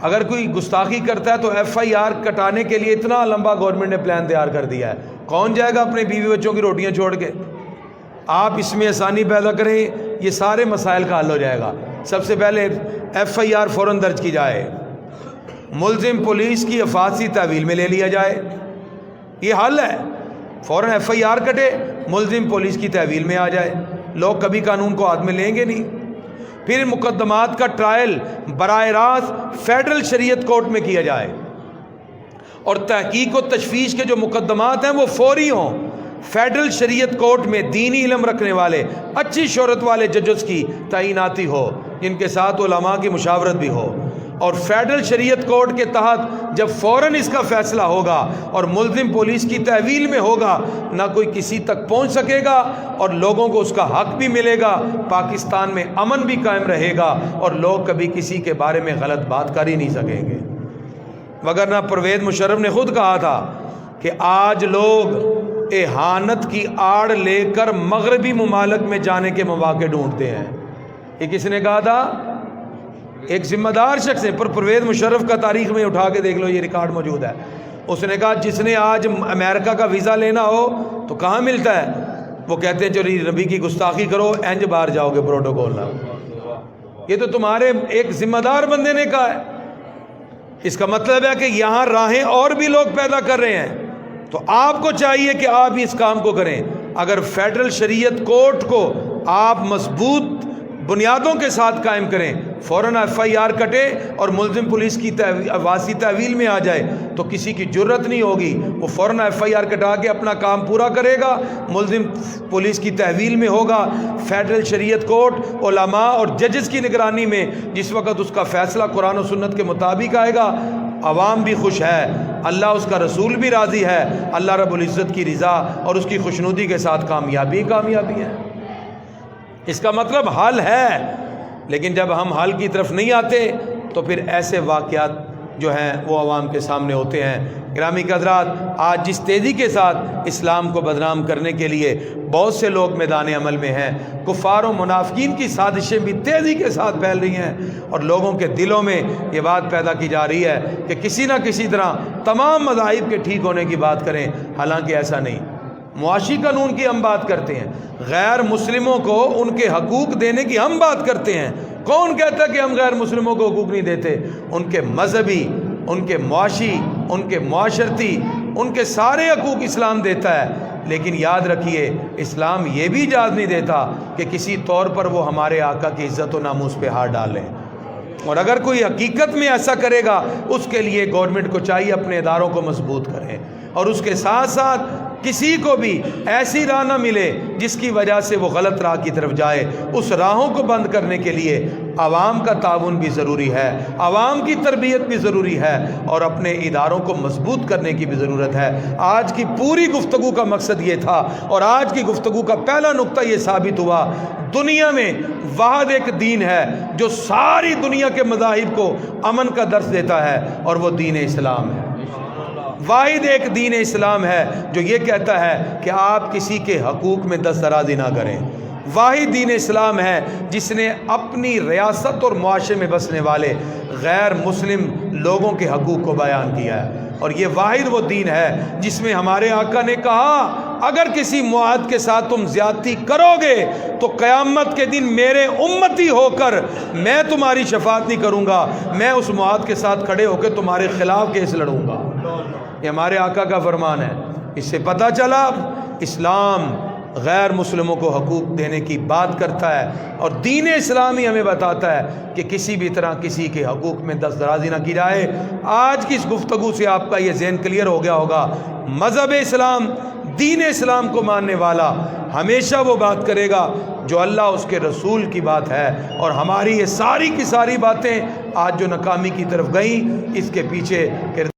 اگر کوئی گستاخی کرتا ہے تو ایف آئی آر کٹانے کے لیے اتنا لمبا گورنمنٹ نے پلان تیار کر دیا ہے، کون جائے گا اپنے بیوی بچوں کی روٹیاں چھوڑ کے؟ آپ اس میں آسانی پیدا کریں، یہ سارے مسائل کا حل ہو جائے گا۔ سب سے پہلے ایف آئی آر فوراً درج کی جائے، ملزم پولیس کی افاسی تحویل میں لے لیا جائے، یہ حل ہے۔ فوراً ایف آئی آر کٹے، ملزم پولیس کی تحویل میں آ جائے، لوگ کبھی قانون کو ہاتھ میں لیں گے نہیں۔ پھر مقدمات کا ٹرائل براہ راست فیڈرل شریعت کورٹ میں کیا جائے، اور تحقیق و تشفیش کے جو مقدمات ہیں وہ فوری ہوں۔ فیڈرل شریعت کورٹ میں دینی علم رکھنے والے اچھی شہرت والے ججز کی تعیناتی ہو، جن کے ساتھ علماء کی مشاورت بھی ہو، اور فیڈرل شریعت کورٹ کے تحت جب فوراً اس کا فیصلہ ہوگا اور ملزم پولیس کی تحویل میں ہوگا، نہ کوئی کسی تک پہنچ سکے گا اور لوگوں کو اس کا حق بھی ملے گا، پاکستان میں امن بھی قائم رہے گا، اور لوگ کبھی کسی کے بارے میں غلط بات کر ہی نہیں سکیں گے۔ وگرنہ پرویز مشرف نے خود کہا تھا کہ آج لوگ اہانت کی آڑ لے کر مغربی ممالک میں جانے کے مواقع ڈھونڈتے ہیں۔ یہ کس نے کہا تھا؟ ایک ذمہ دار شخص ہے، پر پرویز مشرف کا تاریخ میں اٹھا کے دیکھ لو، یہ ریکارڈ موجود ہے۔ اس نے کہا جس نے آج امریکہ کا ویزا لینا ہو تو کہاں ملتا ہے؟ وہ کہتے ہیں جو نبی کی گستاخی کرو اینج باہر جاؤ گے پروٹوکول نہ۔ یہ تو تمہارے ایک ذمہ دار بندے نے کہا ہے۔ اس کا مطلب ہے کہ یہاں راہیں اور بھی لوگ پیدا کر رہے ہیں، تو آپ کو چاہیے کہ آپ اس کام کو کریں۔ اگر فیڈرل شریعت کورٹ کو آپ مضبوط بنیادوں کے ساتھ قائم کریں، فوراً ایف آئی آر کٹے اور ملزم پولیس کی واسی تحویل میں آ جائے، تو کسی کی جرت نہیں ہوگی، وہ فوراً ایف آئی آر کٹا کے اپنا کام پورا کرے گا، ملزم پولیس کی تحویل میں ہوگا۔ فیڈرل شریعت کورٹ علماء اور ججز کی نگرانی میں جس وقت اس کا فیصلہ قرآن و سنت کے مطابق آئے گا، عوام بھی خوش ہے، اللہ اس کا رسول بھی راضی ہے، اللہ رب العزت کی رضا اور اس کی خوشنودی کے ساتھ کامیابی ہے۔ اس کا مطلب حل ہے، لیکن جب ہم حل کی طرف نہیں آتے تو پھر ایسے واقعات جو ہیں وہ عوام کے سامنے ہوتے ہیں۔ گرامی حضرات، آج جس تیزی کے ساتھ اسلام کو بدنام کرنے کے لیے بہت سے لوگ میدان عمل میں ہیں، کفار و منافقین کی سازشیں بھی تیزی کے ساتھ پھیل رہی ہیں، اور لوگوں کے دلوں میں یہ بات پیدا کی جا رہی ہے کہ کسی نہ کسی طرح تمام مذاہب کے ٹھیک ہونے کی بات کریں، حالانکہ ایسا نہیں۔ معاشی قانون کی ہم بات کرتے ہیں، غیر مسلموں کو ان کے حقوق دینے کی ہم بات کرتے ہیں۔ کون کہتا ہے کہ ہم غیر مسلموں کو حقوق نہیں دیتے؟ ان کے مذہبی، ان کے معاشی، ان کے معاشرتی، ان کے سارے حقوق اسلام دیتا ہے، لیکن یاد رکھیے اسلام یہ بھی اجازت نہیں دیتا کہ کسی طور پر وہ ہمارے آقا کی عزت و ناموس پہ ہاتھ ڈالیں، اور اگر کوئی حقیقت میں ایسا کرے گا اس کے لیے گورنمنٹ کو چاہیے اپنے اداروں کو مضبوط کریں، اور اس کے ساتھ ساتھ کسی کو بھی ایسی راہ نہ ملے جس کی وجہ سے وہ غلط راہ کی طرف جائے، اس راہوں کو بند کرنے کے لیے عوام کا تعاون بھی ضروری ہے، عوام کی تربیت بھی ضروری ہے، اور اپنے اداروں کو مضبوط کرنے کی بھی ضرورت ہے۔ آج کی پوری گفتگو کا مقصد یہ تھا، اور آج کی گفتگو کا پہلا نقطہ یہ ثابت ہوا، دنیا میں واحد ایک دین ہے جو ساری دنیا کے مذاہب کو امن کا درس دیتا ہے، اور وہ دین اسلام ہے۔ واحد ایک دین اسلام ہے جو یہ کہتا ہے کہ آپ کسی کے حقوق میں دست درازی نہ کریں۔ واحد دین اسلام ہے جس نے اپنی ریاست اور معاشرے میں بسنے والے غیر مسلم لوگوں کے حقوق کو بیان کیا ہے، اور یہ واحد وہ دین ہے جس میں ہمارے آقا نے کہا اگر کسی معاہد کے ساتھ تم زیادتی کرو گے تو قیامت کے دن میرے امتی ہو کر میں تمہاری شفاعت نہیں کروں گا، میں اس معاہد کے ساتھ کھڑے ہو کے تمہارے خلاف کیس لڑوں گا۔ یہ ہمارے آقا کا فرمان ہے۔ اس سے پتہ چلا اسلام غیر مسلموں کو حقوق دینے کی بات کرتا ہے، اور دین اسلامی ہمیں بتاتا ہے کہ کسی بھی طرح کسی کے حقوق میں دست درازی نہ کی جائے۔ آج کی اس گفتگو سے آپ کا یہ ذہن کلیئر ہو گیا ہوگا، مذہب اسلام، دین اسلام کو ماننے والا ہمیشہ وہ بات کرے گا جو اللہ اس کے رسول کی بات ہے، اور ہماری یہ ساری کی ساری باتیں آج جو ناکامی کی طرف گئیں اس کے پیچھے